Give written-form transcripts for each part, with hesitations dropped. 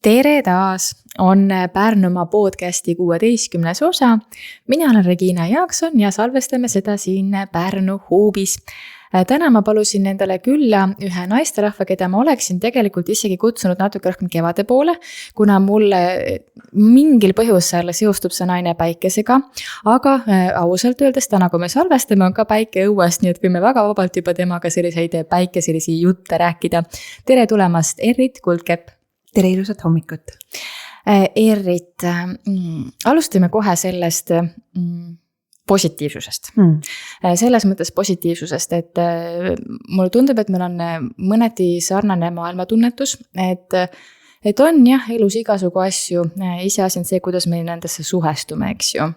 Tere taas, on Pärnumaa podcasti 16. osa. Mina olen Regina Jaakson ja salvestame seda siin Pärnu huubis. Täna ma palusin endale külla ühe naisterahva, keda ma oleksin tegelikult isegi kutsunud natuke rohkem kevade poole, kuna mulle mingil põhjusel seostub see naine päikesega, aga ausalt öeldes täna, kui me salvestame, on ka päike õues, nii et võime väga vabalt juba temaga selliseid päikeselisi jutte rääkida. Tere tulemast, Errit Kuldkepp! Tere ilusat hommikut! Errit, alustame kohe sellest positiivsusest. Selles mõttes positiivsusest, et mulle tundub, et meil on mõneti sarnane maailmatunnetus, et on jah, elus igasugu asju, iseasi on see, kuidas me nendesse suhestume, eks ju.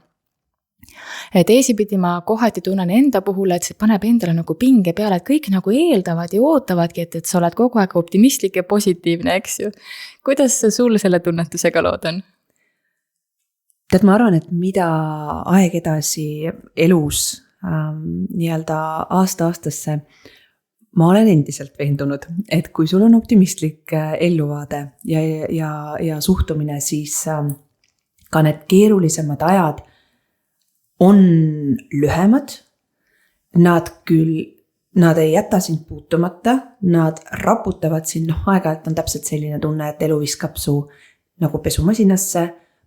Teisipidi ma kohati tunnen enda puhul, et see paneb endale nagu pinge peale, et kõik nagu eeldavad ja ootavadki, et sa oled kogu aeg optimistlik ja positiivne, eks ju. Kuidas sul selle tunnetusega lood on? Tead, ma arvan, et mida aeg edasi elus nii-öelda aasta-aastasse, ma olen endiselt veendunud, et kui sul on optimistlik elluvaade ja suhtumine, siis ka need keerulisemad ajad on lühemad, nad ei jäta sind puutumata, nad raputavad sind, aeg-ajalt on täpselt selline tunne, et elu viskab su nagu pesumasinasse,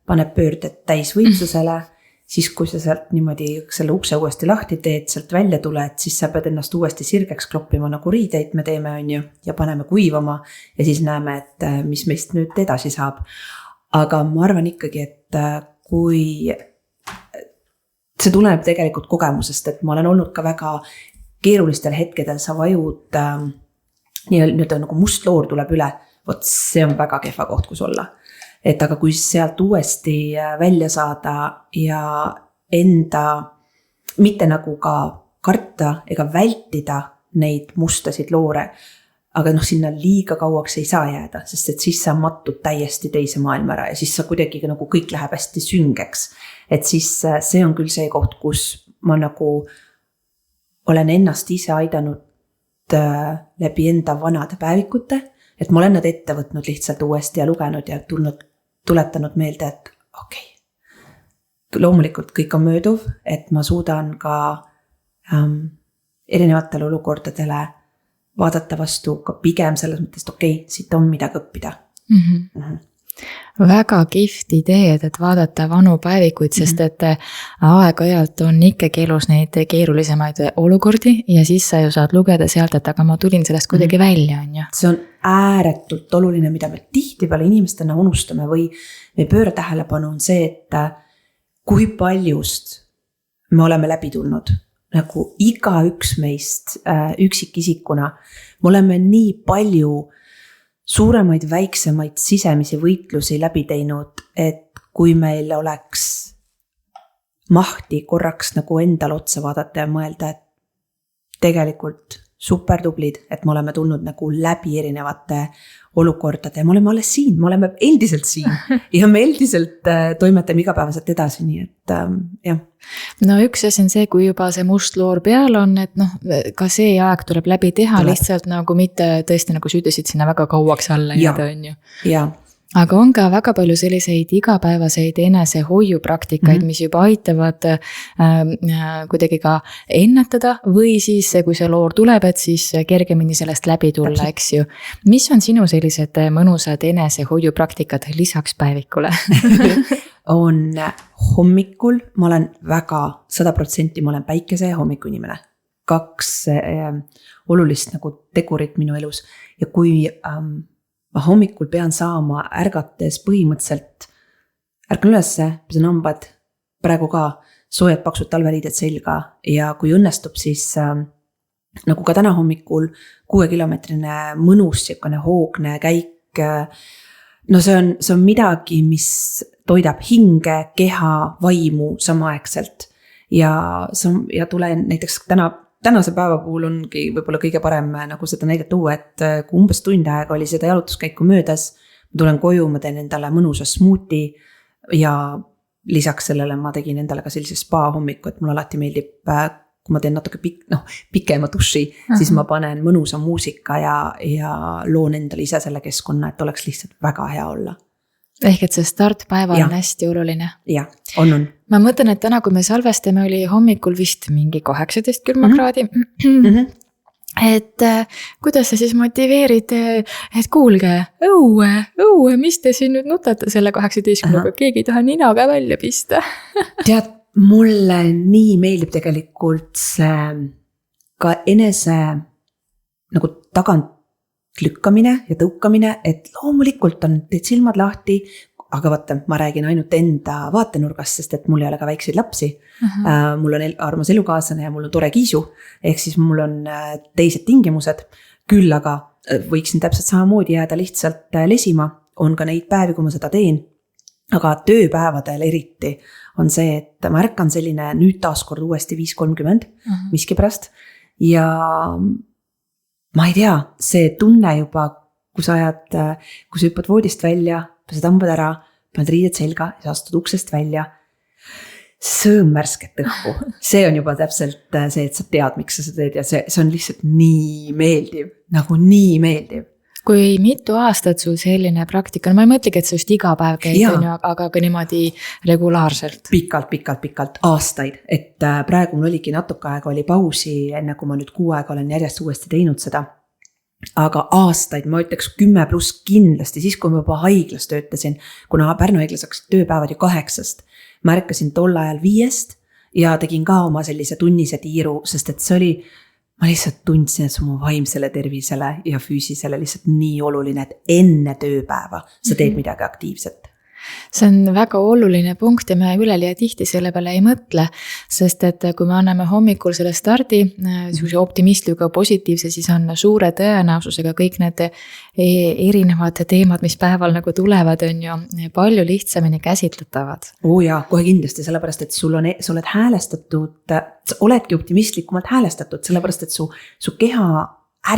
paneb pöörded täisvõimsusele, siis kui sa sealt niimoodi selle ukse uuesti lahti teed, sealt välja tuled, siis sa pead ennast uuesti sirgeks kloppima, nagu riideid me teeme, on ju, ja paneme kuivama ja siis näeme, et mis meist nüüd edasi saab. Aga ma arvan ikkagi, et kui see tuleneb tegelikult kogemusest, et ma olen olnud ka väga keerulistel hetkedel, sa vajud nii-öelda nagu must loor tuleb üle, vot see on väga kehva koht, kus olla. Et aga kui sealt uuesti välja saada ja enda mitte nagu ka karta ega vältida neid mustasid loore, aga sinna liiga kauaks ei saa jääda, sest et siis sa matud täiesti teise maailma ära ja siis sa kuidagi nagu kõik läheb hästi süngeks. Et siis see on küll see koht, kus ma nagu olen ennast ise aidanud läbi enda vanade päevikute, et ma olen nad ette võtnud lihtsalt uuesti ja lugenud ja tuletanud meelde, et okei, loomulikult kõik on mööduv, et ma suudan ka erinevatele olukordadele vaadata vastu ka pigem selles mõttes, et okei, siit on midagi õppida. Väga kihvt idee, et vaadata vanu päevikuid, sest et aeg-ajalt on ikkagi elus neid keerulisemaid olukordi ja siis sa ju saad lugeda sealt, et aga ma tulin sellest kuidagi välja, on ju. See on ääretult oluline, mida me tihtipeale inimestena unustame või me pööra tähelepanu on see, et kui paljust me oleme läbi tulnud. Nagu igaüks meist üksikisikuna, me oleme nii palju suuremaid, väiksemaid sisemisi võitlusi läbi teinud, et kui meil oleks mahti korraks nagu endal otsa vaadata ja mõelda, et tegelikult supertublid, et me oleme tulnud nagu läbi erinevate olukordade ja me oleme alles siin, me oleme endiselt siin ja me endiselt toimetame igapäevaselt edasi, nii et jah. No üks asi on see, kui juba see must loor peal on, et ka see aeg tuleb läbi teha, lihtsalt nagu mitte tõesti nagu süüdasid sinna väga kauaks alla jääda, on ju. Jaa. Aga on ka väga palju selliseid igapäevaseid enesehoiupraktikaid, mis juba aitavad kuidagi ka ennetada või siis, kui see loor tuleb, et siis kergemini sellest läbi tulla, eks ju. Mis on sinu sellised mõnusad enesehoiupraktikad lisaks päevikule? On hommikul, ma olen väga 100% ma olen päikese ja hommiku inimene. 2 olulist nagu tegurit minu elus ja kui ma hommikul pean saama ärgates põhimõtteliselt, ärkan ülesse, pesen hambad, praegu ka soojad paksud talveriided selga ja kui õnnestub, siis nagu ka täna hommikul 6-kilomeetrine mõnus siukene hoogne käik, no see on midagi, mis toidab hinge, keha, vaimu samaaegselt ja tulen näiteks tänase päeva puhul ongi võib-olla kõige parem nagu seda näidet tuua, et kui umbes tund aega oli seda jalutuskäiku möödas, ma tulen koju, ma teen endale mõnusa smuuti ja lisaks sellele ma tegin endale ka sellise spa hommiku, et mulle alati meeldib, kui ma teen natuke pikema duši, siis ma panen mõnusa muusika ja loon endale ise selle keskkonna, et oleks lihtsalt väga hea olla. ehk et see startpäeval on hästi oluline. Jah, on. Ma mõtlen, et täna, kui me salvestame, oli hommikul vist mingi 18 külmakraadi. Et kuidas sa siis motiveerid, et kuulge, õue, mis te siin nüüd nutate selle 18-ga, keegi ei taha ninaga välja pista. Tead, mulle nii meeldib tegelikult see ka enese nagu tagant lükkamine ja tõukamine, et loomulikult teed silmad lahti, aga vaata, ma räägin ainult enda vaatenurgast, sest et mul ei ole ka väikseid lapsi. Mul on armas elukaaslane ja mul on tore kiisu, ehk siis mul on teised tingimused, küll aga võiksin täpselt samamoodi jääda lihtsalt lesima, on ka neid päevi, kui ma seda teen, aga tööpäevadel eriti on see, et ma ärkan selline nüüd taaskord uuesti 5:30 miski pärast ja ma ei tea, see tunne juba, kui sa hüppad voodist välja, pesed hambad ära, paned riided selga ja sa astud uksest välja. Sõõm värsket õhku. See on juba täpselt see, et sa tead, miks sa seda teed ja see on lihtsalt nii meeldiv, nagu nii meeldiv. Kui mitu aastat sul selline praktika on, ma ei mõtlegi, et sa just iga päev käid, aga ka niimoodi regulaarselt. Pikalt, aastaid, et praegu mul oligi natuke aega oli pausi, enne kui ma nüüd 6 aega olen järjest uuesti teinud seda. Aga aastaid, ma ütleks 10+ kindlasti, siis kui ma juba haiglas töötasin, kuna Pärnu haiglas hakkasid tööpäevad ju 8, ma ärkasin tol ajal 5 ja tegin ka oma sellise tunnise tiiru, sest et see oli, ma lihtsalt tundsin, et see mu vaimsele tervisele ja füüsisele lihtsalt nii oluline, et enne tööpäeva sa teed midagi aktiivset. See on väga oluline punkt ja me üleliia tihti selle peale ei mõtle, sest et kui me anname hommikul selle stardi, optimistliga positiivse, siis on suure tõenäosusega kõik need erinevad teemad, mis päeval nagu tulevad, on ju palju lihtsamini käsitletavad. Jaa, kohe kindlasti, sellepärast, et sa oled häälestatud, sa oledki optimistlikumalt häälestatud, sellepärast, et su keha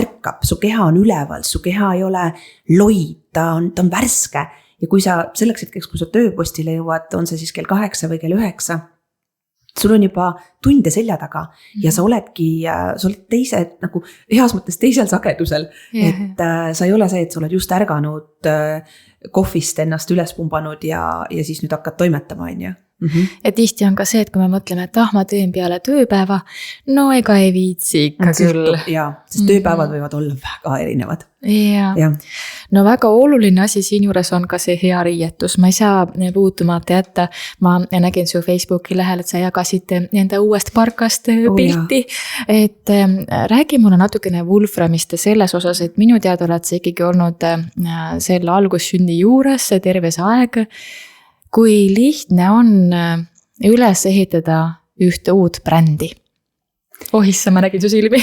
ärkab, su keha on üleval, su keha ei ole loid, ta on värske. Ja kui sa selleks hetkeks, kui sa tööpostile jõuad, on see siis kell 8 või kell 9, sul on juba tunde selja taga ja sa oled teise, nagu heas mõttes teisel sagedusel, et sa ei ole see, et sa oled just ärganud kohvist ennast üles pumbanud ja siis nüüd hakkad toimetama, on ju. Ja tihti on ka see, et kui me mõtleme, et ma teen peale tööpäeva, no ega ei viitsi ikka küll. Jaa, sest tööpäevad võivad olla väga erinevad. Ja. No väga oluline asi siin juures on ka see hea riietus. Ma ei saa puutumata jätta. Ma nägin su Facebooki lehel, et sa jagasid enda uuest parkast pilti. Et räägi mulle natukene Wolframist selles osas, et minu teada oled sa ikkagi olnud selle algussündi juures terve see aeg. Kui lihtne on üles ehitada ühte uut brändi? Ohissa, ma nägin su silmi.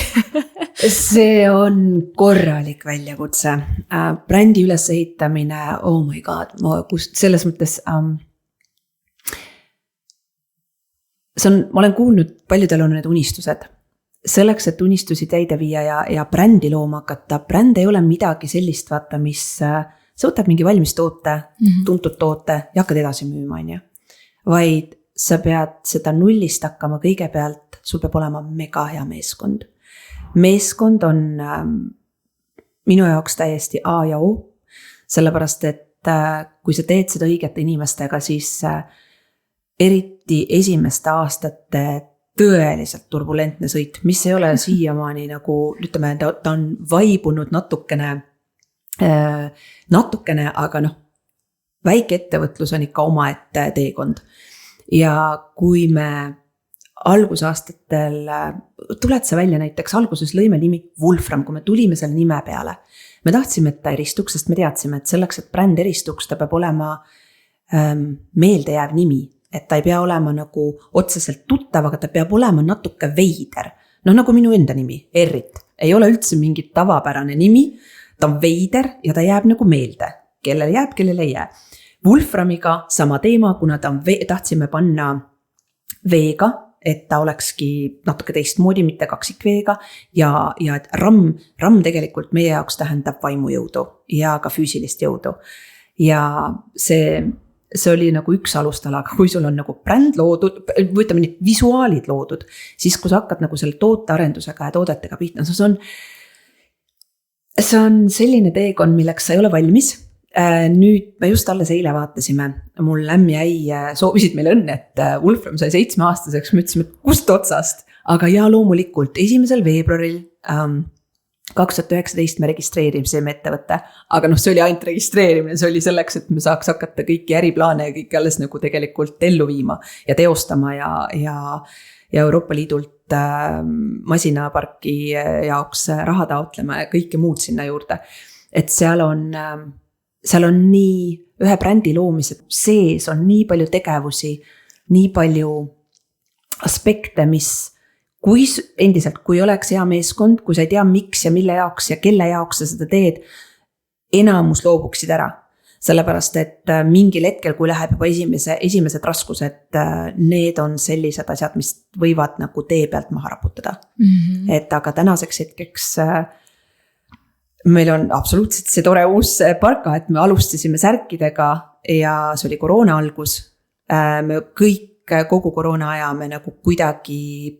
See on korralik väljakutse. Brändi üles ehitamine, oh my god, selles mõttes ma olen kuulnud, paljudel on need unistused. Selleks, et unistusi täide viia ja brändi looma hakata, bränd ei ole midagi sellist, vaata, mis sa võtad mingi valmis toote, tuntud toote ja hakkad edasi müüma, on ju. Vaid sa pead seda nullist hakkama kõigepealt, sul peab olema mega hea meeskond. Meeskond on minu jaoks täiesti A ja O, sellepärast, et kui sa teed seda õigete inimestega, siis eriti esimeste aastate tõeliselt turbulentne sõit, mis ei ole siiamaani nagu, ütleme, ta on vaibunud natukene, aga väike ettevõtlus on ikka omaette teekond. Ja kui me algusaastatel, tuled sa välja näiteks, alguses lõime nimi Wolfram, kui me tulime selle nime peale. Me tahtsime, et ta eristuks, sest me teadsime, et selleks, et bränd eristuks, ta peab olema meeldejääv nimi. Et ta ei pea olema nagu otseselt tuttav, aga ta peab olema natuke veider. Nagu minu enda nimi, Errit. Ei ole üldse mingit tavapärane nimi, ta on veider ja ta jääb nagu meelde. Kellele jääb, kellele ei jää. Wolframiga sama teema, kuna tahtsime panna veega, et ta olekski natuke teistmoodi, mitte kaksikveega. Ja et RAM tegelikult meie jaoks tähendab vaimujõudu ja ka füüsilist jõudu. Ja see oli nagu üks alustala, aga kui sul on nagu bränd loodud, võtame need visuaalid loodud, siis kui sa hakkad nagu selle tootearendusega ja toodetega pihta, see on selline teekond, milleks sa ei ole valmis. nüüd me just alles eile vaatasime, mul ämm jäi, soovisid meile õnne, et Wolfram sai 7-aastaseks, me ütlesime, et kust otsast, aga ja loomulikult 1. veebruaril 2019 me registreerimisime ettevõtte, aga noh, see oli ainult registreerimine, see oli selleks, et me saaks hakata kõiki äriplaane ja kõiki alles nagu tegelikult ellu viima ja teostama ja Euroopa Liidult masinaparki jaoks raha taotlema ja kõike muud sinna juurde. Et seal on nii ühe brändi loomise sees on nii palju tegevusi, nii palju aspekte, mis kui endiselt, kui oleks hea meeskond, kui sa ei tea miks ja mille jaoks ja kelle jaoks sa seda teed, enamus loobuksid ära. Sellepärast, et mingil hetkel, kui läheb juba esimesed raskused, need on sellised asjad, mis võivad nagu tee pealt maha raputada. Et aga tänaseks hetkeks meil on absoluutselt see tore uus parka, et me alustasime särkidega ja see oli koroona algus. Me kogu koroona aja me nagu kuidagi,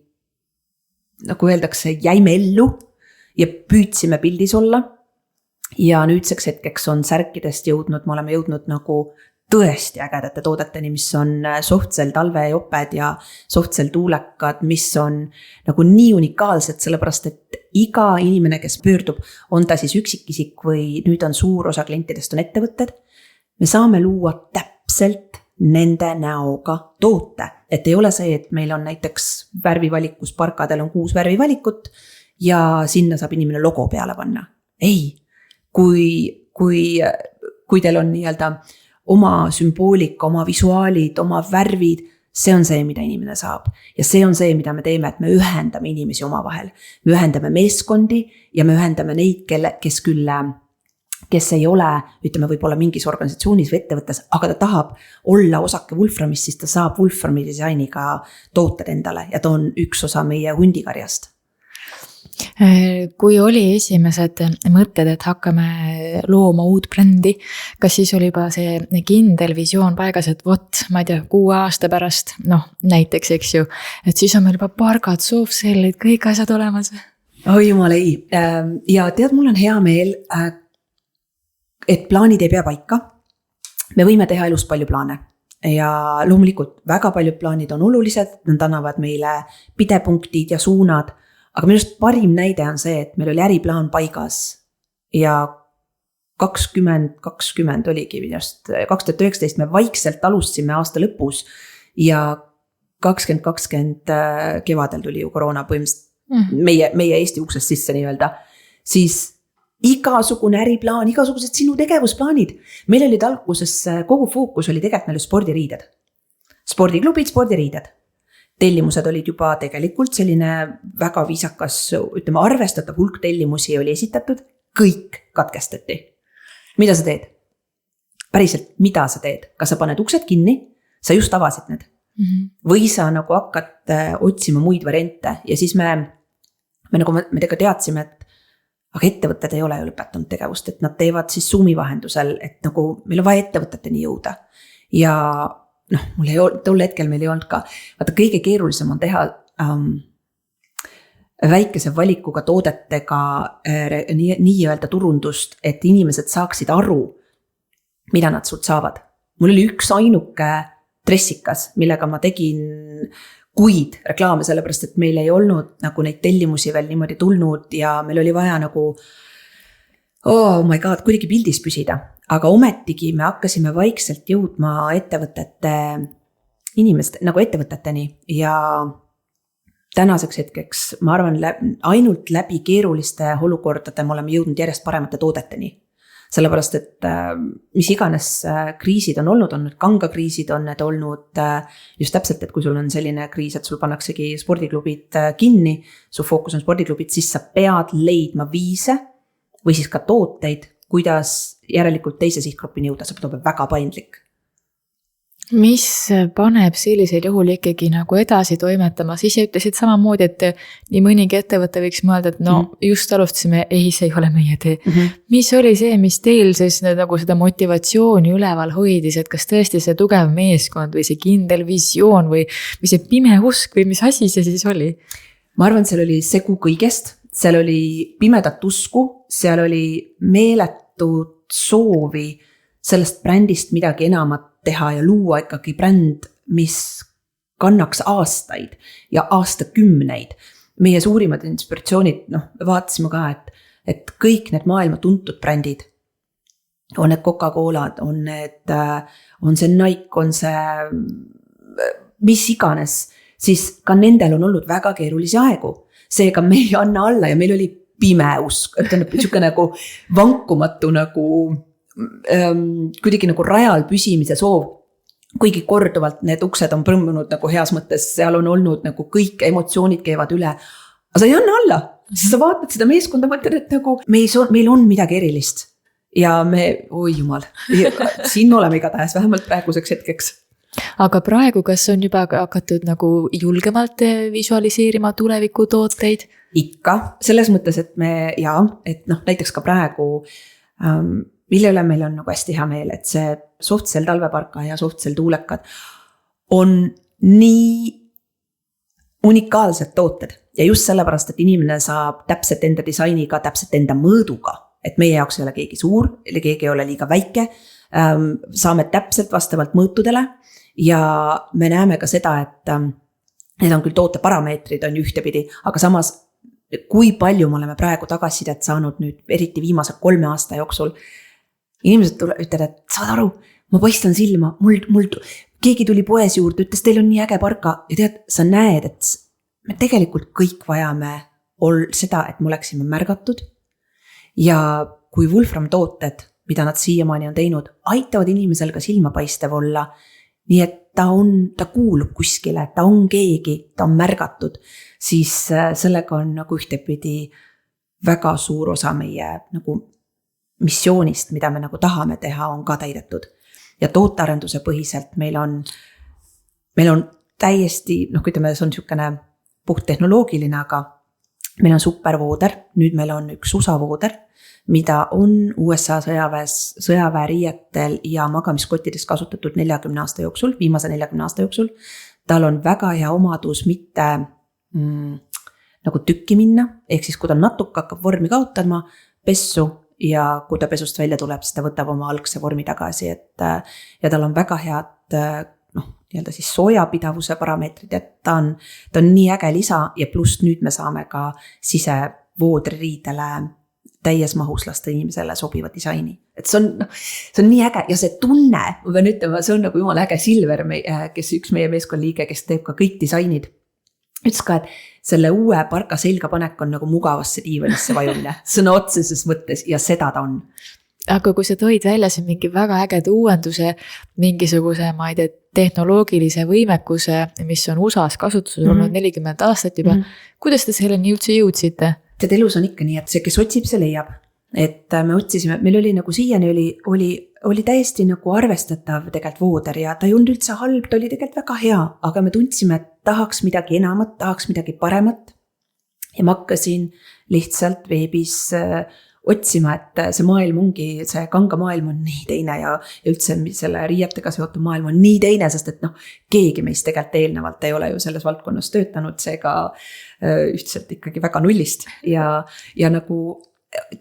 nagu öeldakse, jäime ellu ja püüdsime pildis olla. Ja nüüdseks hetkeks on särkidest jõudnud, me oleme jõudnud nagu tõesti ägedate toodeteni, mis on softcell talvejoped ja softcell tuulekad, mis on nagu nii unikaalsed, sellepärast et iga inimene, kes pöördub, on ta siis üksikisik või nüüd on suur osa klientidest on ettevõtted, me saame luua täpselt nende näoga toote. Et ei ole see, et meil on näiteks värvivalikus, parkadel on 6 värvivalikut ja sinna saab inimene logo peale panna. Ei, kui teil on nii-öelda oma sümboolika, oma visuaalid, oma värvid, see on see, mida inimene saab. Ja see on see, mida me teeme, et me ühendame inimesi oma vahel. Me ühendame meeskondi ja me ühendame neid, kes ei ole, ütleme võib-olla mingis organisatsioonis või ettevõttes, aga ta tahab olla osake Wolframist, siis ta saab Wolframi disainiga tooted endale ja ta on üks osa meie hundikarjast. Kui oli esimesed mõtted, et hakkame looma uut brändi, kas siis oli juba see kindel visioon paigas, et ma ei tea, 6 aasta pärast, näiteks, eks ju, et siis on meil juba pargad, softcellid, kõik asjad olemas? Oi jumal ei. Ja tead, mul on hea meel, et plaanid ei pea paika. Me võime teha elus palju plaane. Ja loomulikult väga paljud plaanid on olulised, nad annavad meile pidepunktid ja suunad. Aga minu arust parim näide on see, et meil oli äriplaan paigas ja 2020 oligi minust, 2019 me vaikselt alustasime aasta lõpus ja 2020 kevadel tuli ju koroona põhimõtteliselt meie Eesti uksest sisse nii-öelda, siis igasugune äriplaan, igasugused sinu tegevusplaanid. Meil olid alguses, kogu fookus oli tegelikult meil spordiriided. Spordiklubid, spordiriided. Tellimused olid juba tegelikult selline väga viisakas, ütleme arvestatav hulk tellimusi oli esitatud, kõik katkestati. Mida sa teed? Päriselt, mida sa teed? Kas sa paned uksed kinni? Sa just avasid need. Või sa nagu hakkad otsima muid variante ja siis me tega teadsime, et aga ettevõtted ei ole ju lõpetanud tegevust, et nad teevad siis Zoomi vahendusel, et nagu meil on vaja ettevõteteni jõuda. Ja mul ei olnud, tol hetkel meil ei olnud ka, vaata kõige keerulisem on teha väikese valikuga toodetega nii-öelda turundust, et inimesed saaksid aru, mida nad sult saavad. Mul oli üks ainuke dressikas, millega ma tegin kuid reklaame, sellepärast, et meil ei olnud nagu neid tellimusi veel niimoodi tulnud ja meil oli vaja nagu oh my god, kuidagi pildis püsida. Aga ometigi me hakkasime vaikselt jõudma ettevõteteni ja tänaseks hetkeks, ma arvan, ainult läbi keeruliste olukordade me oleme jõudnud järjest paremate toodeteni. Sellepärast, et mis iganes kriisid on olnud kangakriisid, on need olnud just täpselt, et kui sul on selline kriis, et sul pannaksegi spordiklubid kinni, su fookus on spordiklubid, siis sa pead leidma viise või siis ka tooteid, kuidas järelikult teise sihtgrupini jõuda, see peab olema väga paindlik. Mis paneb sellisel juhul ikkagi nagu edasi toimetama? Siis ütlesid samamoodi, et nii mõnigi ettevõte võiks mõelda, et just alustasime, ei, see ei ole meie tee. Mis oli see, mis teil siis nagu seda motivatsiooni üleval hoidis, et kas tõesti see tugev meeskond või see kindel visioon või see pime usk või mis asi see siis oli? Ma arvan, seal oli segu kõigest, seal oli pimedat usku, seal oli meeletut soovi sellest brändist midagi enamat teha ja luua ikkagi bränd, mis kannaks aastaid ja aastakümneid. Meie suurimad inspiratsioonid, vaatasime ka, et kõik need maailma tuntud brändid, on need Coca-Colad, on see Nike, on see mis iganes, siis ka nendel on olnud väga keerulisi aegu. Seega me ei anna alla ja meil oli pime usk, niisugune nagu vankumatu nagu kuidagi nagu rajal püsimise soov. Kuigi korduvalt need uksed on prõmmunud nagu heas mõttes, seal on olnud nagu kõik emotsioonid käivad üle. Aga sa ei anna alla, sa vaatad seda meeskonda, mõtled, et nagu meil on midagi erilist. Ja me, oi jumal, siin oleme igatahes vähemalt praeguseks hetkeks. Aga praegu, kas on juba hakatud nagu julgemalt visualiseerima tuleviku tooteid? Ikka, selles mõttes, et näiteks ka praegu, mille üle meil on nagu hästi hea meel, et see Softcell talveparka ja Softcell tuulekad on nii unikaalsed tooted. Ja just sellepärast, et inimene saab täpselt enda disainiga, täpselt enda mõõduga. Et meie jaoks ei ole keegi suur, keegi ei ole liiga väike. Saame täpselt vastavalt mõõtudele. Ja me näeme ka seda, et need on küll toote parameetrid on ühtepidi, aga samas kui palju me oleme praegu tagasisidet saanud nüüd, eriti viimase 3 aasta jooksul. Inimesed ütlevad, et saad aru, ma paistan silma, mul keegi tuli poes juurde, ütles, teil on nii äge parka ja tead, sa näed, et me tegelikult kõik vajame seda, et me oleksime märgatud ja kui Wolfram tooted, mida nad siiamaani on teinud, aitavad inimesel ka silmapaistev olla, nii et ta kuulub kuskile, ta on keegi, ta on märgatud, siis sellega on nagu ühtepidi väga suur osa meie nagu missioonist, mida me nagu tahame teha, on ka täidetud. Ja tootearenduse põhiselt meil on täiesti, ütleme, see on niisugune puht tehnoloogiline, aga meil on supervooder, nüüd meil on üks USA vooder, mida on USA sõjaväeriietel ja magamiskottides kasutatud 40 aasta jooksul, viimase 40 aasta jooksul. Tal on väga hea omadus mitte nagu tükki minna, ehk siis kui ta natuke hakkab vormi kaotama, pessu ja kui ta pesust välja tuleb, siis ta võtab oma algse vormi tagasi, ja tal on väga head nii-öelda siis soojapidavuse parameetrid, et ta on nii äge lisa ja pluss nüüd me saame ka sisevoodririidele täies mahus lasta inimesele sobiva disaini. Et see on nii äge ja see tunne, ma pean ütlema, see on nagu jumal äge Silver, kes üks meie meeskonnaliige, kes teeb ka kõik disainid. Ütles ka, et selle uue parka selga panek on nagu mugavasse diivanisse vajumine, sõna otseses mõttes ja seda ta on. Aga kui sa toid välja siin mingi väga ägeda uuenduse, mingisuguse, ma ei tea, tehnoloogilise võimekuse, mis on USAs kasutusel olnud 40 aastat juba, kuidas te selleni üldse jõudsite? Tead, elus on ikka nii, et see, kes otsib, see leiab. Et me otsisime, meil oli nagu siiani oli täiesti nagu arvestatav tegelikult vooder ja ta ei olnud üldse halb, ta oli tegelikult väga hea, aga me tundsime, et tahaks midagi enamat, tahaks midagi paremat. Ja ma hakkasin lihtsalt veebis otsima, et see maailm ongi, see kanga maailm on nii teine ja üldse selle riietega seotud maailm on nii teine, sest et keegi meist tegelikult eelnevalt ei ole ju selles valdkonnas töötanud, seega ühtselt ikkagi väga nullist ja nagu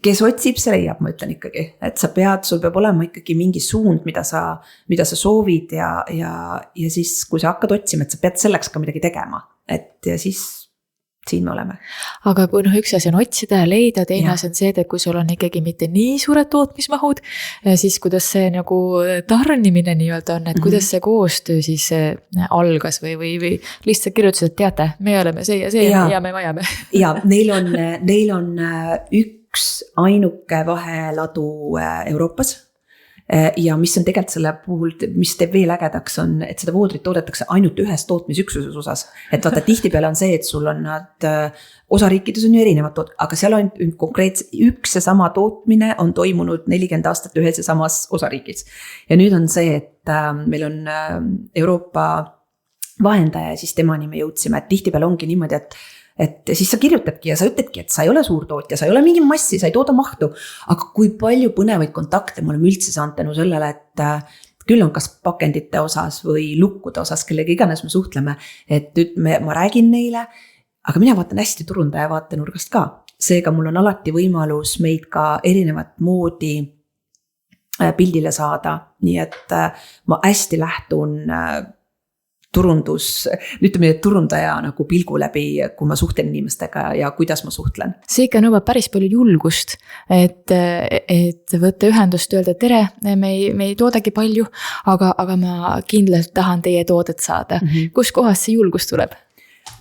kes otsib, see leiab, ma ütlen ikkagi, et sul peab olema ikkagi mingi suund, mida sa soovid ja siis, kui sa hakkad otsima, et sa pead selleks ka midagi tegema, ja siis siin me oleme. Aga kui üks asi on otsida ja leida, teine asi on see, et kui sul on ikkagi mitte nii suured tootmismahud, siis kuidas see nagu tarnimine nii-öelda on, et kuidas see koostöö siis algas või lihtsalt kirjutas, et teate, me oleme see ja me vajame. Ja neil on üks ainuke vaheladu Euroopas ja mis on tegelikult selle puhul, mis teeb veel ägedaks on, et seda voodrit toodetakse ainult ühes tootmisüksuses osas. Et vaata, tihtipeale on see, et sul on nad osariikides on ju erinevad aga seal on konkreetse üks ja sama tootmine on toimunud 40 aastat ühes ja samas osariigis. Ja nüüd on see, et meil on Euroopa vahendaja ja siis temani me jõudsime, et tihtipeale ongi niimoodi, et siis sa kirjutadki ja sa ütledki, et sa ei ole suurtootja, sa ei ole mingi massi, sa ei tooda mahtu, aga kui palju põnevaid kontakte me oleme üldse saanud tänu sellele, et küll on kas pakendite osas või lukkude osas, kellega iganes me suhtleme, et ma räägin neile, aga mina vaatan hästi turundaja vaatenurgast ka. Seega mul on alati võimalus meid ka erinevat moodi pildile saada, nii et ma hästi lähtun turundaja nagu pilgu läbi, kui ma suhtlen inimestega ja kuidas ma suhtlen. See ikka nõuab päris palju julgust, et võtta ühendust, öelda tere, me ei toodagi palju, aga ma kindlalt tahan teie toodet saada. Kus kohast see julgus tuleb?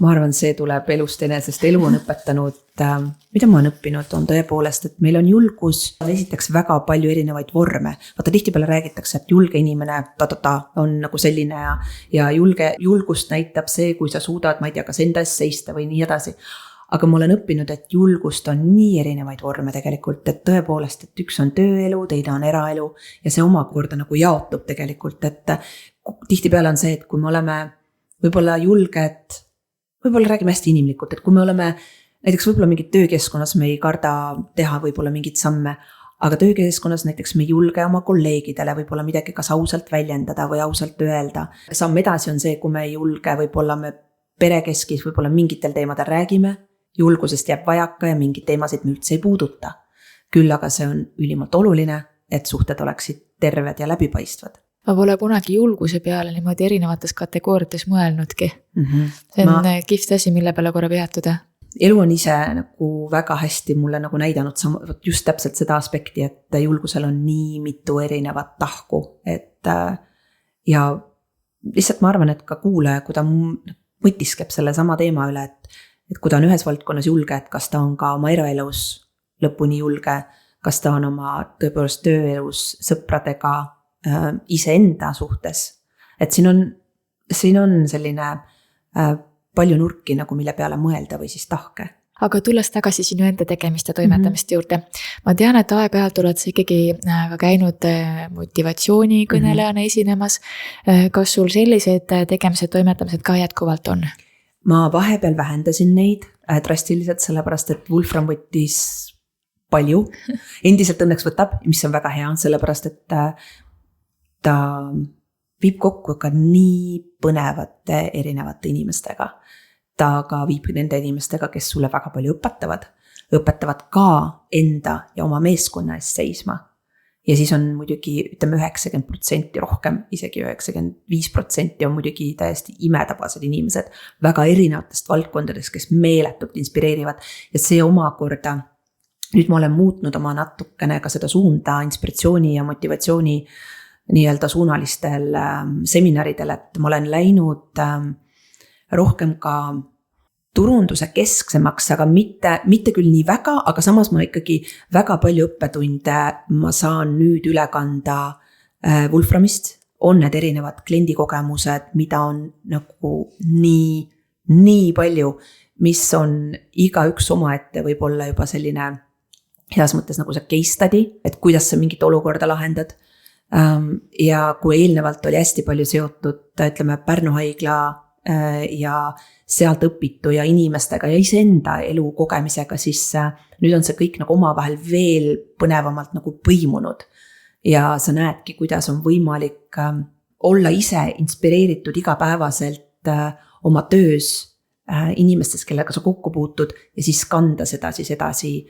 Ma arvan, see tuleb elust enesest. Elu on õpetanud, mida ma olen õppinud, on tõepoolest, et meil on julgus, esiteks väga palju erinevaid vorme. Vaata, tihtipeale räägitakse, et julge inimene on nagu selline ja julgust näitab see, kui sa suudad, ma ei tea, kas enda eest seista või nii edasi. Aga ma olen õppinud, et julgust on nii erinevaid vorme tegelikult, et tõepoolest, et üks on tööelu, teine on eraelu ja see omakorda nagu jaotub tegelikult, et tihtipeale on see, et kui me oleme võib-olla julged, võib-olla räägime hästi inimlikult, et kui me oleme näiteks võib-olla mingit töökeskkonnas, me ei karda teha võib-olla mingit samme, aga töökeskkonnas näiteks me ei julge oma kolleegidele võib-olla midagi kas ausalt väljendada või ausalt öelda. Samm edasi on see, kui me ei julge, võib-olla me perekeskis võib-olla mingitel teemadel räägime, julgusest jääb vajaka ja mingid teemasid me üldse ei puuduta. Küll aga see on ülimalt oluline, et suhted oleksid terved ja läbipaistvad. Ma pole kunagi julguse peale niimoodi erinevates kategooriates mõelnudki. See on kihvt asi, mille peale korra peatuda. Elu on ise nagu väga hästi mulle nagu näidanud just täpselt seda aspekti, et julgusel on nii mitu erinevat tahku. Ja lihtsalt ma arvan, et ka kuulaja, kui ta mõtiskeb selle sama teema üle, et kui ta on ühes valdkonnas julge, et kas ta on ka oma eraelus lõpuni julge, kas ta on oma tõepoolest tööelus sõpradega iseenda suhtes. Et siin on selline palju nurki nagu mille peale mõelda või siis tahke. Aga tulles tagasi sinu enda tegemist ja toimetamist juurde. Ma tean, et aeg-ajalt oled sa ikkagi ka käinud motivatsioonikõnelejana esinemas. Kas sul sellised tegemised, toimetamised ka jätkuvalt on? Ma vahepeal vähendasin neid drastiliselt, sellepärast et Wolfram võttis palju. Endiselt õnneks võtab, mis on väga hea, sellepärast et ta viib kokku ka nii põnevate erinevate inimestega. Ta ka viib nende inimestega, kes sulle väga palju õpetavad ka enda ja oma meeskonna eest seisma. Ja siis on muidugi, ütleme 90% rohkem, isegi 95% on muidugi täiesti imetabased inimesed, väga erinevatest valdkondadest, kes meeletult inspireerivad. Ja see omakorda, nüüd ma olen muutnud oma natukene ka seda suunda inspiratsiooni ja motivatsiooni nii-öelda suunalistel seminaridel, et ma olen läinud rohkem ka turunduse kesksemaks, aga mitte küll nii väga, aga samas ma ikkagi väga palju õppetunde ma saan nüüd üle kanda Wolframist. On need erinevad kliendikogemused, mida on nagu nii palju, mis on igaüks omaette võib olla juba selline heas mõttes nagu see case study, et kuidas sa mingit olukorda lahendad. Ja kui eelnevalt oli hästi palju seotud, ütleme Pärnu haigla ja sealt õpitu ja inimestega ja iseenda elu kogemisega, siis nüüd on see kõik nagu omavahel veel põnevamalt nagu põimunud. Ja sa näedki, kuidas on võimalik olla ise inspireeritud igapäevaselt oma töös inimestest, kellega sa kokku puutud ja siis kanda seda siis edasi,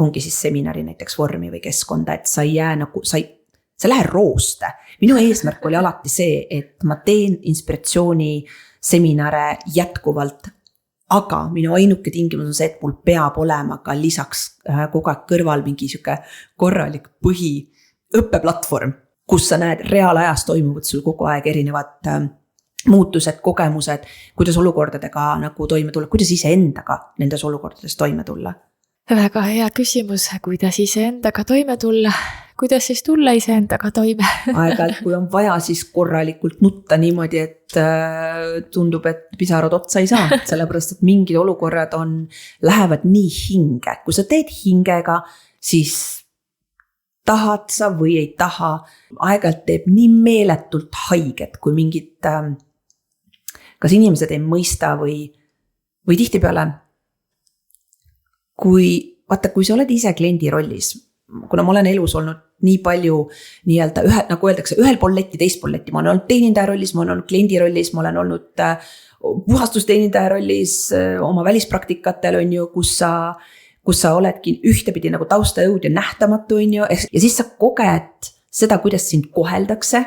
ongi siis seminari näiteks vormi või keskkonda, et sa ei jää nagu, sa lähe rooste. Minu eesmärk oli alati see, et ma teen inspiratsiooni seminare jätkuvalt, aga minu ainuke tingimus on see, et mul peab olema ka lisaks kogu aeg kõrval mingi siuke korralik põhiõppeplatvorm, kus sa näed reaalajas toimuvad sul kogu aeg erinevad muutused, kogemused, kuidas olukordadega nagu toime tulla, kuidas iseendaga nendes olukordades toime tulla. Väga hea küsimus, kuidas iseendaga toime tulla? Kuidas siis tulla iseendaga toime? Aeg-ajalt, kui on vaja, siis korralikult nutta niimoodi, et tundub, et pisarad otsa ei saa, sellepärast, et mingid olukorrad lähevad nii hinge. Kui sa teed hingega, siis tahad sa või ei taha, aeg-ajalt teeb nii meeletult haiget, kui mingid, kas inimesed ei mõista või tihtipeale, kui sa oled ise kliendi rollis, kuna ma olen elus olnud nii palju nii-öelda nagu öeldakse, ühel pool letti, teist pool letti, ma olen olnud teenindaja rollis, ma olen olnud kliendi rollis, ma olen olnud puhastusteenindaja rollis oma välispraktikatele, on ju, kus sa oledki ühtepidi nagu taustajõud ja nähtamatu, on ju, ja siis sa koged seda, kuidas sind koheldakse,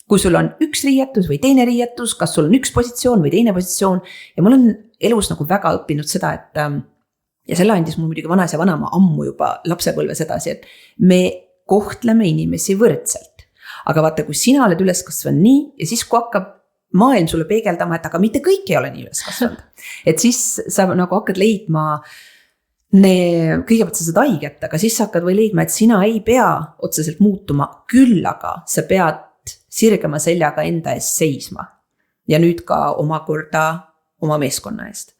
kui sul on üks riietus või teine riietus, kas sul on üks positsioon või teine positsioon. Ja ma olen elus nagu väga õppinud seda, et ja selle andis mul muidugi vanaisa vanaema ammu juba lapsepõlves edasi, et me kohtleme inimesi võrdselt. Aga vaata, kui sina oled üles kasvanud nii ja siis kui hakkab maailm sulle peegeldama, et aga mitte kõik ei ole nii üles kasvanud. Et siis sa nagu hakkad leidma, kõigepealt sa saad haiget, aga siis sa hakkad või leidma, et sina ei pea otseselt muutuma, küll aga sa pead sirgema seljaga enda eest seisma. Ja nüüd ka omakorda oma meeskonna eest.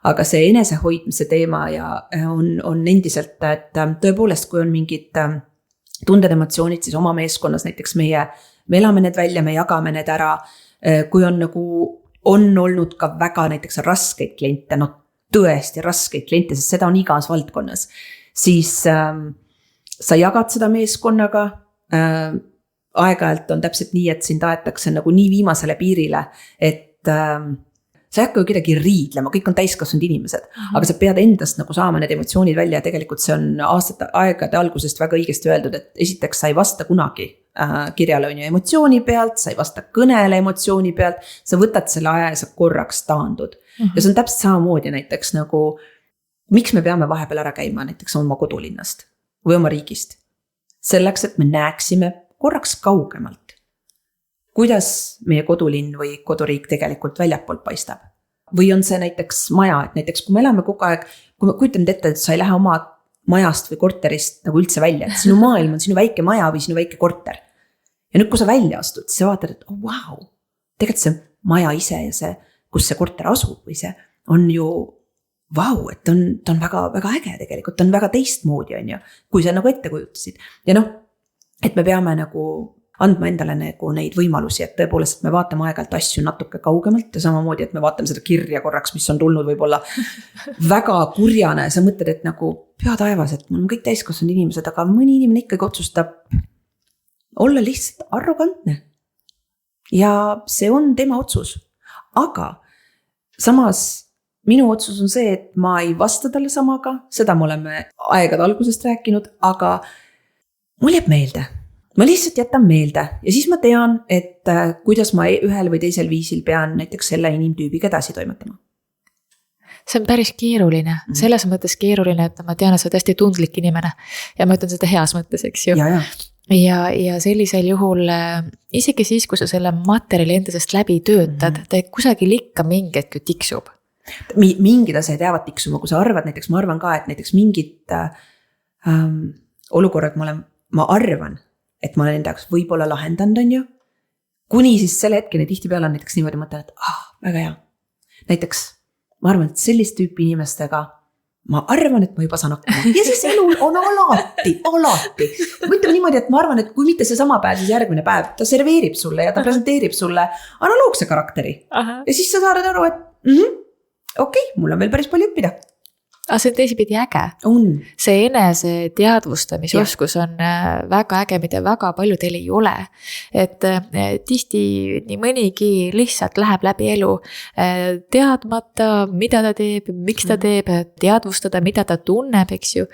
Aga see enesehoidmise teema ja on endiselt, et tõepoolest, kui on mingid tunded, emotsioonid, siis oma meeskonnas näiteks me elame need välja, me jagame need ära. Kui on olnud ka väga näiteks raskeid kliente, no tõesti raskeid kliente, sest seda on igas valdkonnas, siis sa jagad seda meeskonnaga. Aeg-ajalt on täpselt nii, et sind aetakse nagu nii viimasele piirile, et sa ei hakka ju kedagi riidlema, kõik on täiskasvanud inimesed, aga sa pead endast nagu saama need emotsioonid välja ja tegelikult see on aegade algusest väga õigesti öeldud, et esiteks sa ei vasta kunagi kirjale on ju emotsiooni pealt, sa ei vasta kõnele emotsiooni pealt, sa võtad selle aja ja sa korraks taandud. Ja see on täpselt samamoodi näiteks nagu, miks me peame vahepeal ära käima näiteks oma kodulinnast või oma riigist. Selleks, et me näeksime korraks kaugemalt, kuidas meie kodulinn või koduriik tegelikult väljapoolt paistab. Või on see näiteks maja, et näiteks kui me elame kogu aeg, kui me kujutan ette, et sa ei lähe oma majast või korterist nagu üldse välja, et sinu maailm on sinu väike maja või sinu väike korter. Ja nüüd, kui sa välja astud, siis sa vaatad, et wow, tegelikult see maja ise ja see, kus see korter asub või see on ju wow, et ta on väga, väga äge tegelikult, ta on väga teistmoodi, on ju, kui sa nagu ette kujutasid. Ja noh, et me peame nagu andma endale nagu neid võimalusi, et tõepoolest, et me vaatame aeg-ajalt asju natuke kaugemalt ja samamoodi, et me vaatame seda kirja korraks, mis on tulnud võib-olla väga kurjane. Sa mõtled, et nagu püha taevas, et mul on kõik täiskasvanud inimesed, aga mõni inimene ikkagi otsustab olla lihtsalt arrogantne. Ja see on tema otsus. Aga samas minu otsus on see, et ma ei vasta talle samaga, seda me oleme aegade algusest rääkinud, aga mul jääb meelde. Ma lihtsalt jätan meelde ja siis ma tean, et kuidas ma ühel või teisel viisil pean näiteks selle inimtüübiga edasi toimetama. See on päris keeruline, selles mõttes keeruline, et ma tean, et sa oled hästi tundlik inimene ja ma ütlen seda heas mõttes, eks ju. Ja sellisel juhul, isegi siis, kui sa selle materjali endasest läbi töötad, ta kusagil ikka mingi hetk tiksub. Mingid asjad jäävad tiksuma, kui sa arvad, näiteks ma arvan ka, et näiteks mingid olukorrad ma arvan, et ma olen enda jaoks võib-olla lahendanud, on ju. Kuni siis selle hetkeni tihtipeale on näiteks niimoodi mõtlen, et väga hea. Näiteks ma arvan, et sellist tüüpi inimestega ma arvan, et ma juba saan hakkama. Ja siis elul on alati. Ma ütleme niimoodi, et ma arvan, et kui mitte see sama päev, siis järgmine päev, ta serveerib sulle ja ta presenteerib sulle analoogse karakteri. Ja siis sa saad aru, et okei, mul on veel päris palju õppida. Aga see on teisipidi äge. See enese teadvustamisoskus on väga äge, mida väga paljudel ei ole. Et tihti nii mõnigi lihtsalt läheb läbi elu teadmata, mida ta teeb, miks ta teeb, teadvustada, mida ta tunneb, eks ju.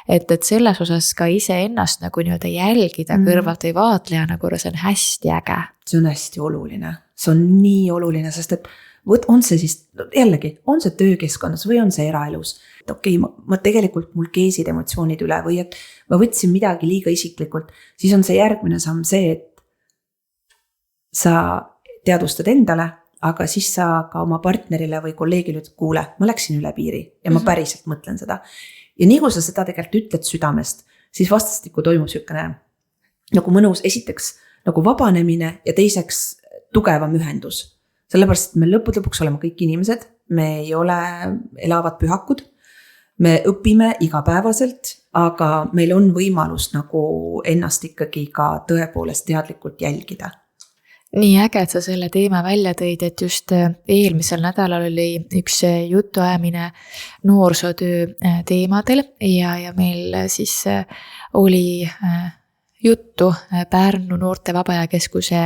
Et selles osas ka ise ennast nagu nii-öelda jälgida kõrvalt või vaatlejana korra, see on hästi äge. See on hästi oluline. See on nii oluline, sest et on see siis, jällegi, on see töökeskkonnas või on see eraelus. Et okei, ma tegelikult mul keesid emotsioonid üle või et ma võtsin midagi liiga isiklikult, siis on see järgmine samm see, et sa teadvustad endale, aga siis sa ka oma partnerile või kolleegile ütled, kuule, ma läksin üle piiri ja ma päriselt mõtlen seda. Ja nii kui sa seda tegelikult ütled südamest, siis vastastikku toimub sükene nagu mõnus, esiteks nagu vabanemine ja teiseks tugevam ühendus. Sellepärast, et me lõpuks oleme kõik inimesed, me ei ole elavad pühakud, me õpime igapäevaselt, aga meil on võimalus nagu ennast ikkagi ka tõepoolest teadlikult jälgida. Nii äge, et sa selle teema välja tõid, et just eelmisel nädalal oli üks jutuajamine noorsootöö teemadel ja meil siis oli juttu Pärnu Noorte Vabaajakeskuse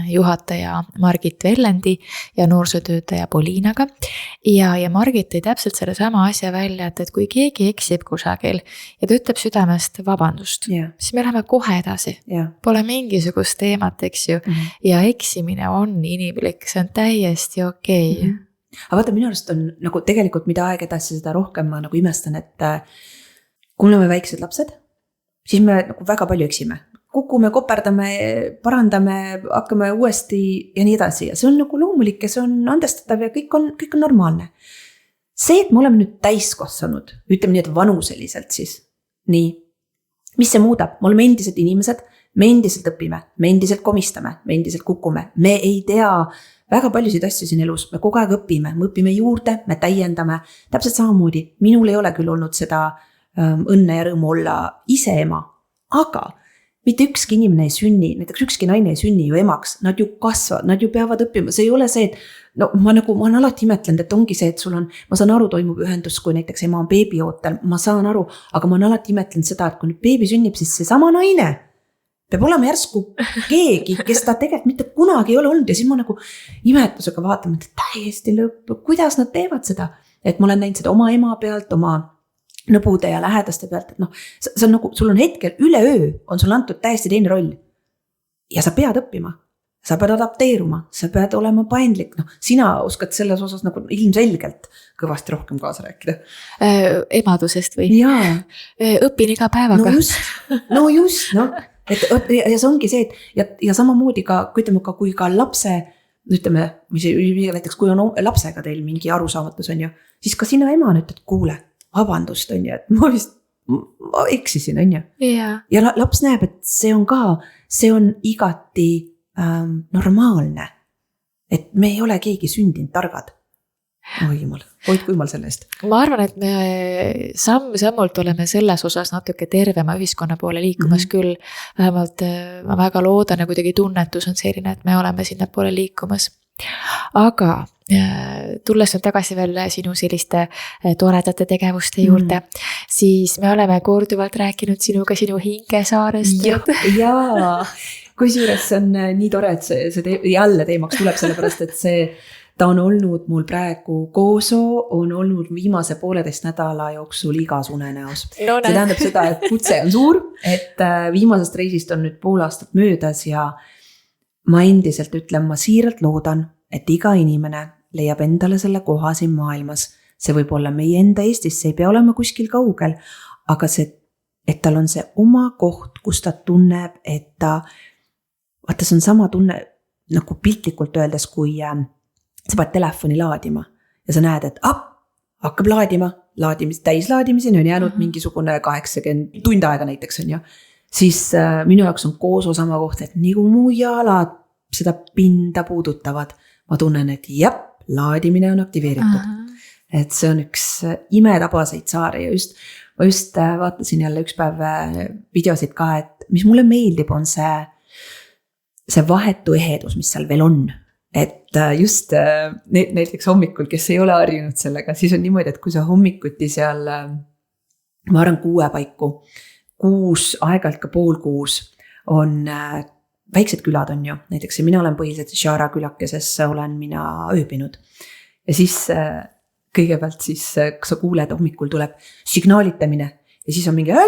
juhataja Margit Vellendi ja noorsootöötaja Poliinaga. Ja Margit tõi täpselt selle sama asja välja, et kui keegi eksib kusagil ja ta ütleb südamest vabandust, siis me läheme kohe edasi. Pole mingisugust teemat, eks ju. Ja eksimine on inimlik, see on täiesti okei. Aga vaata, minu arust on nagu tegelikult mida aeg edasi, seda rohkem ma nagu imestan, et kui me oleme väiksed lapsed, siis me nagu väga palju eksime. Kukume, koperdame, parandame, hakkame uuesti ja nii edasi. Ja see on nagu loomulik ja see on andestatav ja kõik on normaalne. See, et me oleme nüüd täiskasvanud, ütleme nii, et vanuseliselt siis. Nii, mis see muudab? Me oleme endised inimesed, me endiselt õpime, me endiselt komistame, me endiselt kukume. Me ei tea väga paljusid asju siin elus, me kogu aeg õpime, me õpime juurde, me täiendame. Täpselt samamoodi, minul ei ole küll olnud seda õnne ja rõõmu olla ise ema, aga mitte ükski inimene ei sünni, näiteks ükski naine ei sünni ju emaks, nad ju kasvavad, nad ju peavad õppima, see ei ole see, et no ma olen alati imetlenud, et ongi see, et sul on, ma saan aru, toimub ühendus, kui näiteks ema on beebiootel, ma saan aru, aga ma olen alati imetlenud seda, et kui nüüd beebi sünnib, siis see sama naine peab olema järsku keegi, kes ta tegelikult mitte kunagi ei ole olnud ja siis ma nagu imetlusega vaatame, et täiesti lõpp, kuidas nad teevad seda, et ma olen näinud seda oma ema pealt, oma nõbude ja lähedaste pealt, et see on nagu, sul on hetkel üleöö, on sul antud täiesti teine roll. Ja sa pead õppima, sa pead adapteeruma, sa pead olema paindlik, sina oskad selles osas nagu ilmselgelt kõvasti rohkem kaasa rääkida. Emadusest või? Jaa. Õpin iga päevaga. No just. Ja see ongi see, et ja samamoodi ka, kui ka lapse, ütleme, näiteks kui on lapsega teil mingi arusaamatus on ju, siis ka sina ema nüüd, et kuule, vabandust on ju, et ma eksisin on ju. Ja laps näeb, et see on igati normaalne. Et me ei ole keegi sündinud targad. Oi jumal, hoidku jumal selle eest. Ma arvan, et me samm-sammult oleme selles osas natuke tervema ühiskonna poole liikumas küll. Vähemalt ma väga loodan ja kuidagi tunnetus on selline, et me oleme sinna poole liikumas. Aga tulles nüüd tagasi veel sinu selliste toredate tegevuste juurde, siis me oleme korduvalt rääkinud sinuga sinu hingesaarest. Jaa, kusjuures see on nii tore, et see jälle teemaks tuleb sellepärast, et ta on olnud mul praegu kooso, on olnud viimase 1,5 nädala jooksul igas unenäos. See tähendab seda, et kutse on suur, et viimasest reisist on nüüd 5 aastat möödas ja ma endiselt ütlen, ma siiralt loodan, et iga inimene leiab endale selle koha siin maailmas. See võib olla meie enda Eestis, see ei pea olema kuskil kaugel, aga see, et tal on see oma koht, kus ta tunneb, et vaata, see on sama tunne, nagu piltlikult öeldes, kui sa pead telefoni laadima ja sa näed, et hakkab laadima, täislaadimiseni on jäänud mingisugune 80 tund aega näiteks on ju. Siis minu jaoks on kooso sama koht, et nii kui mu jalad seda pinda puudutavad, ma tunnen, et laadimine on aktiveeritud. Et see on üks imetabaseid saare ja ma just vaatasin jälle üks päev videosid ka, et mis mulle meeldib, on see vahetu ehedus, mis seal veel on. Et just näiteks hommikul, kes ei ole harjunud sellega, siis on niimoodi, et kui sa hommikuti seal, ma arvan 6 paiku, 6, aeg-ajalt ka 5:30 on väiksed külad on ju, näiteks mina olen põhiliselt Shara külakeses olen mina ööbinud. Ja siis kõigepealt siis, kui sa kuuled, hommikul tuleb signaalitamine ja siis on mingi ja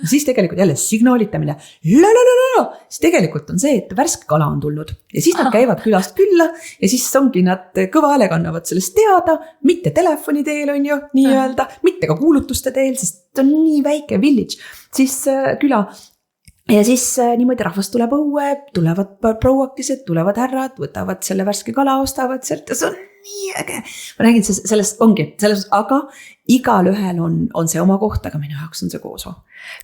siis tegelikult jälle signaalitamine siis tegelikult on see, et värske kala on tulnud ja siis nad käivad külast külla ja siis ongi nad kõva häälega annavad sellest teada, mitte telefoni teel on ju nii öelda, mitte ka kuulutuste teel, sest on nii väike village, siis küla. Ja siis niimoodi rahvast tuleb õue, tulevad prouakesed, tulevad härrad, võtavad selle värske kala, ostavad sealt ja see on nii äge. Ma räägin, sellest ongi, aga igal ühel on see oma koht, aga minu jaoks on see kooso.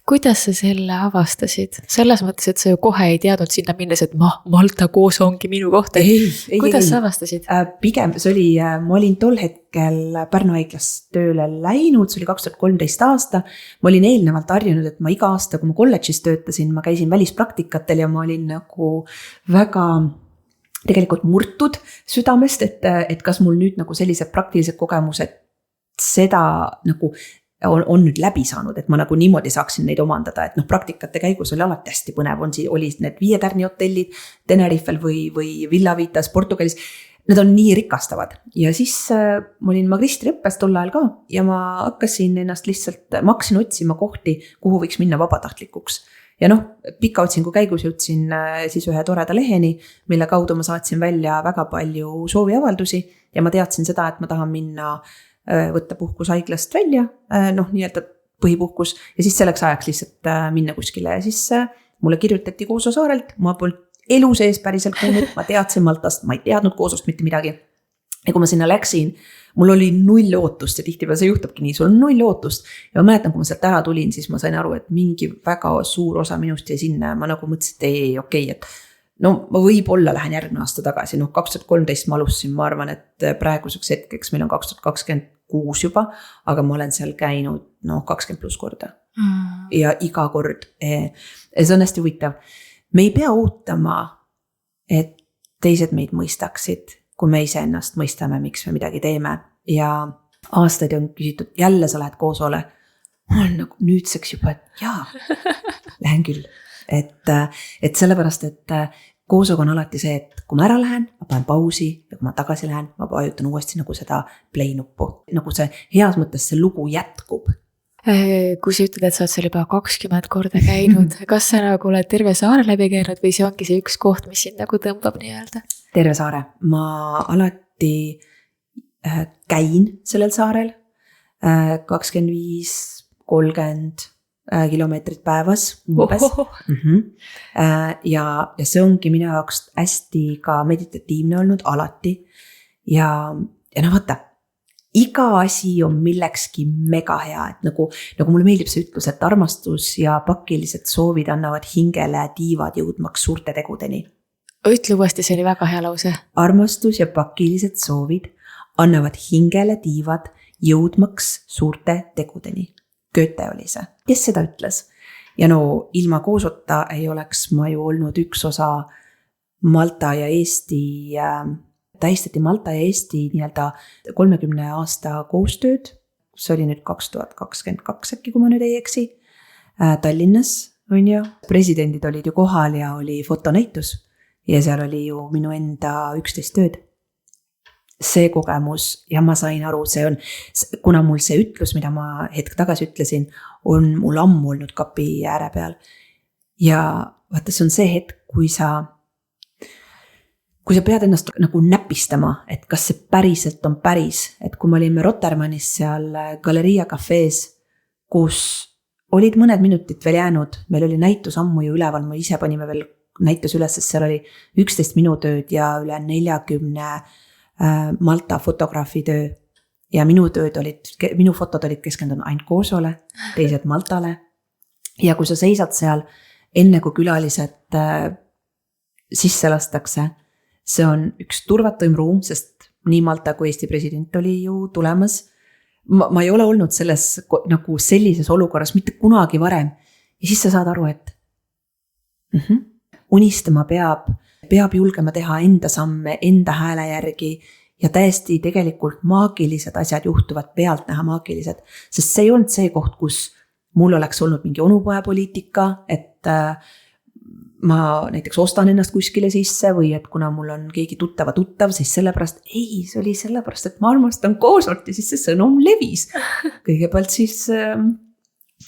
Kuidas sa selle avastasid? Selles mõttes, et sa ju kohe ei teadnud sinna minnes, et Malta kooso ongi minu koht. Kuidas sa avastasid? Pigem see oli, ma olin tol hetkel Pärnu haiglas tööle läinud, see oli 2013 aasta. Ma olin eelnevalt harjunud, et ma iga aasta, kui ma kolledžis töötasin, ma käisin välispraktikatel ja ma olin nagu väga tegelikult murtud südamest, et kas mul nüüd nagu sellised praktilised kogemused seda nagu on nüüd läbi saanud, et ma nagu niimoodi saaksin neid omandada, et noh, praktikate käigus oli alati hästi põnev, olid need 5 tärni hotellid Tenerifel või Villa Vitas Portugalis. Need on nii rikastavad ja siis ma olin magistriõppes tol ajal ka ja ma hakkasin ennast lihtsalt, ma hakkasin otsima kohti, kuhu võiks minna vabatahtlikuks. Ja noh, pika otsingu käigus jõudsin siis ühe toreda leheni, mille kaudu ma saatsin välja väga palju sooviavaldusi ja ma teadsin seda, et ma tahan minna võtta puhkus haiglast välja, noh, nii-öelda põhipuhkus ja siis selleks ajaks lihtsalt minna kuskile ja siis mulle kirjutati Kooso saarelt, ma polnud elu sees päriselt kuulnud, ma teadsin Maltast, ma ei teadnud Koosost mitte midagi. Ja kui ma sinna läksin, mul oli 0 ootust ja tihtipeale see juhtubki nii, sul on 0 ootust ja ma mäletan, kui ma sealt ära tulin, siis ma sain aru, et mingi väga suur osa minust jäi sinna ja ma nagu mõtlesin, et ei, okei, et no ma võib-olla lähen järgmine aasta tagasi, noh 2013 ma alustasin, ma arvan, et praeguseks hetkeks meil on 2026 juba, aga ma olen seal käinud 20+ korda. Ja iga kord, see on hästi huvitav. Me ei pea ootama, et teised meid mõistaksid, kui me ise ennast mõistame, miks me midagi teeme. Ja aastaid on küsitud, jälle sa lähed Koosole. Ma olen nagu nüüdseks juba, et jaa, lähen küll. Et sellepärast, et Koosoga on alati see, et kui ma ära lähen, ma panen pausi ja kui ma tagasi lähen, ma vajutan uuesti nagu seda play nuppu. Nagu see heas mõttes see lugu jätkub. Kui sa ütled, et sa oled seal juba 20 korda käinud, kas sa nagu oled terve saare läbi käinud või see ongi see üks koht, mis sind nagu tõmbab nii-öelda? Terve saare. Ma alati käin sellel saarel 25-30 kilomeetrit päevas umbes. Ja see ongi minu jaoks hästi ka meditatiivne olnud alati. Ja noh, vaata, iga asi on millekski mega hea, et nagu mulle meeldib see ütlus, et armastus ja pakilised soovid annavad hingele tiivad jõudmaks suurte tegudeni. Ütle uuesti, see oli väga hea lause. Armastus ja pakilised soovid annavad hingele tiivad jõudmaks suurte tegudeni. Goethe oli see, kes seda ütles. Ja no ilma Koosota ei oleks ma ju olnud üks osa Malta ja Eesti, tähistati Malta ja Eesti nii-öelda 30 aasta koostööd. See oli nüüd 2022 äkki, kui ma nüüd ei eksi. Tallinnas on ju. Presidendid olid ju kohal ja oli fotonäitus ja seal oli ju minu enda 11 tööd. See kogemus ja ma sain aru, see on, kuna mul see ütlus, mida ma hetk tagasi ütlesin, on mul ammu olnud kapi ääre peal. Ja vaata, see on see hetk, kui sa pead ennast nagu näpistama, et kas see päriselt on päris, et kui me olime Rotermannis seal Galeria Cafees, kus olid mõned minutit veel jäänud, meil oli näitus ammu ju üleval, me ise panime veel näitus üles, sest seal oli 11 minu tööd ja üle 40 Malta fotograafi töö ja minu fotod olid keskendunud ainult Koosole, teised Maltale. Ja kui sa seisad seal enne kui külalised sisse lastakse, see on üks turvatuim ruum, sest nii Malta kui Eesti president oli ju tulemas. Ma ei ole olnud nagu sellises olukorras mitte kunagi varem ja siis sa saad aru, et unistama peab julgema teha enda samme, enda hääle järgi ja täiesti tegelikult maagilised asjad juhtuvad pealt näha maagilised, sest see ei olnud see koht, kus mul oleks olnud mingi onupoja poliitika, et ma näiteks ostan ennast kuskile sisse või et kuna mul on keegi tuttav, siis sellepärast, see oli sellepärast, et ma armastan Koosot ja siis see sõnum levis. Kõigepealt siis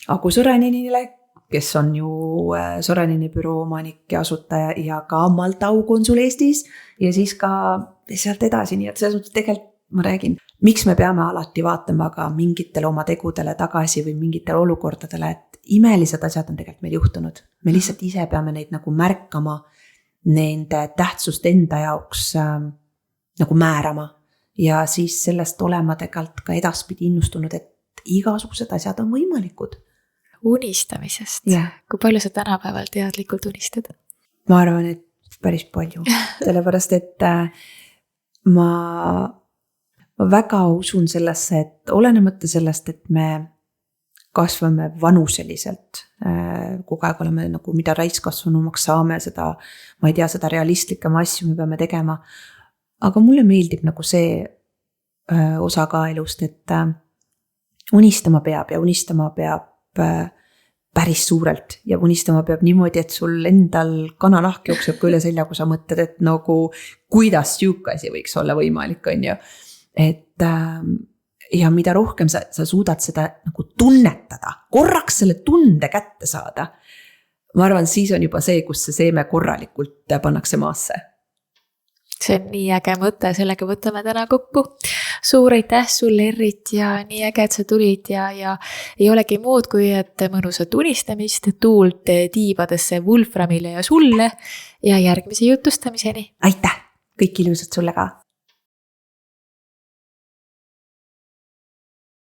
Aku Soreninile, kes on ju Sorenini büroo omanik ja asutaja ja ka Malta aukonsul Eestis ja siis ka sealt edasi, nii et selles mõttes tegelikult ma räägin, miks me peame alati vaatama ka mingitele oma tegudele tagasi või mingitele olukordadele, et imelised asjad on tegelikult meil juhtunud. Me lihtsalt ise peame neid nagu märkama, nende tähtsust enda jaoks nagu määrama ja siis sellest olema tegelikult ka edaspidi innustunud, et igasugused asjad on võimalikud. Unistamisest. Yeah. Kui palju sa tänapäeval teadlikult unistad? Ma arvan, et päris palju. Sellepärast, et ma väga usun sellesse, et olenemata sellest, et me kasvame vanuseliselt, kogu aeg oleme nagu mida täiskasvanumaks saame, seda, ma ei tea, seda realistlikema asju me peame tegema. Aga mulle meeldib nagu see osa ka elust, et unistama peab ja unistama peab päris suurelt ja unistama peab niimoodi, et sul endal kananahk jookseb ka üle selja, kui sa mõtled, et nagu kuidas sihuke asi võiks olla võimalik, on ju. Et ja mida rohkem sa suudad seda nagu tunnetada, korraks selle tunde kätte saada. Ma arvan, siis on juba see, kus see seeme korralikult pannakse maasse. See on nii äge mõte, sellega võtame täna kokku. Suur aitäh sulle, Errit, ja nii äge, et sa tulid ja ei olegi muud kui, et mõnusat unistamist, tuult tiibadesse Wolframile ja sulle ja järgmise jutustamiseni. Aitäh, kõik ilusad sulle ka!